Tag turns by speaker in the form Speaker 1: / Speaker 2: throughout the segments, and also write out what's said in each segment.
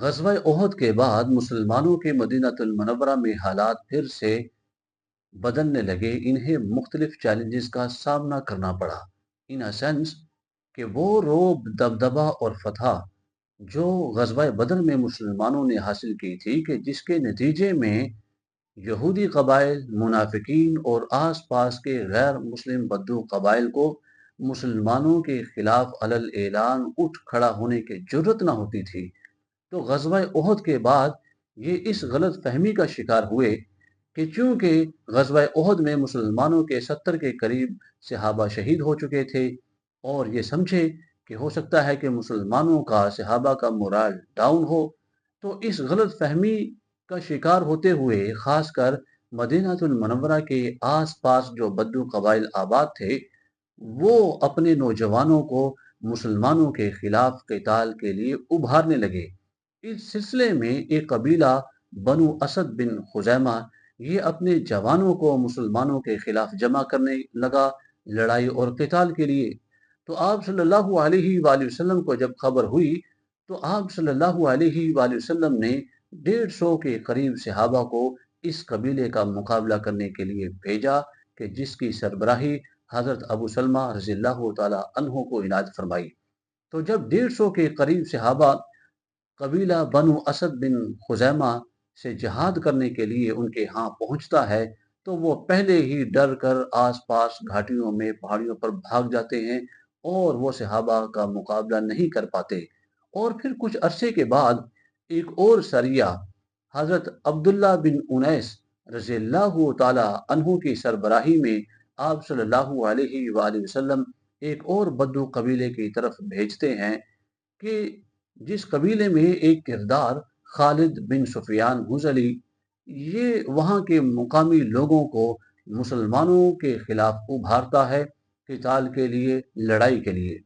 Speaker 1: ग़ज़वा ओहद के बाद मुसलमानों के मदीनतुल मुनव्वरा में हालात फिर से बदलने लगे। इन्हें मुख्तलिफ चैलेंजेस का सामना करना पड़ा। इन अ सेंस कि वो रोब, दबदबा और फतह जो ग़ज़वा बदर में मुसलमानों ने हासिल की थी कि जिसके नतीजे में यहूदी कबाइल, मुनाफिकीन और आस-पास के गैर मुस्लिम बद्दू कबाइल को मुसलमानों के खिलाफ अलल ऐलान उठ खड़ा होने की जुर्रत न होती थी। तो ग़ज़वा ओहद के बाद ये इस गलत फहमी का शिकार हुए कि चूंकि ग़ज़वा ओहद में मुसलमानों के 70 के करीब सहाबा शहीद हो चुके थे और ये समझे कि हो सकता है कि मुसलमानों का सहाबा का मोराल डाउन हो, तो इस गलत फहमी का शिकार होते हुए खासकर मदीनातुल मुनव्वरा के आस-पास जो बद्दू कबाइल आबाद थे, वो अपने नौजवानों को मुसलमानों के खिलाफ क़िताल के लिए उभारने लगे। इस सिलसिले में एक कबीला बनु असद बिन खुज़ैमा ये अपने जवानों को मुसलमानों के खिलाफ जमा करने लगा लड़ाई और क़िताल के लिए। तो आप सल्लल्लाहु अलैहि वसल्लम को जब खबर हुई तो आप सल्लल्लाहु अलैहि वसल्लम ने 150 के करीब सहाबा को इस कबीले का मुकाबला करने के लिए भेजा कि जिसकी सरबराही हज़रत अबू सलमा रज़ियल्लाहु ताला अन्हु को इनायत फरमाई। तो जब 150 के करीब सहाबा कबीला बनु असद बिन खुज़ैमा से जिहाद करने के लिए उनके यहाँ पहुँचता है, तो वो पहले ही डर कर आस-पास घाटियों में, पहाड़ियों पर भाग जाते हैं और वो सहाबा का मुकाबला नहीं कर पाते। और फिर कुछ अरसे के बाद एक और सरिया हज़रत अब्दुल्ला बिन उनैस रज़ियल्लाहु ताला अन्हु की सरबराही में आप सल्लल्लाहु अलैहि वसल्लम एक और बद्दू कबीले की तरफ भेजते हैं कि जिस कबीले में एक किरदार खालिद बिन सुफियान हुज़ली ये वहाँ के मुकामी लोगों को मुसलमानों के खिलाफ उभारता है क़िताल के लिए, लड़ाई के लिए।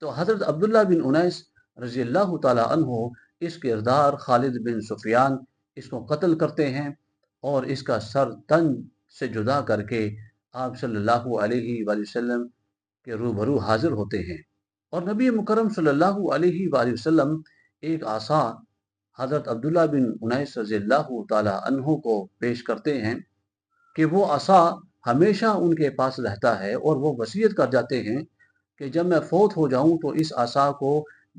Speaker 1: तो हज़रत अब्दुल्ला बिन उनैस रज़ियल्लाहु ताला अन्हु इस किरदार खालिद बिन सुफियान इसको कत्ल करते हैं और इसका सर तन से जुदा करके आप सल्लल्लाहु अलैहि वसल्लम के रूबरू हाजिर होते हैं। और नबी मुकर्रम सल्लल्लाहु अलैहि वसल्लम एक आसा हज़रत अब्दुल्ला बिन उनैस रज़ियल्लाहु ताला अन्हु को पेश करते हैं कि वो आसा हमेशा उनके पास रहता है और वो वसीयत कर जाते हैं कि जब मैं फ़ौत हो जाऊँ तो इस आसा को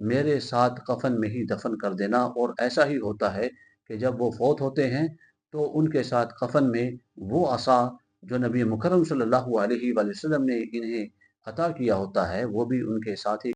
Speaker 1: मेरे साथ कफ़न में ही दफ़न कर देना। और ऐसा ही होता है कि जब वो फ़ौत होते हैं तो उनके साथ कफ़न में वो आसा जो नबी मुकर्रम सल्लल्लाहु अलैहि वसल्लम ने इन्हें अता किया होता है, वो भी उनके साथ ही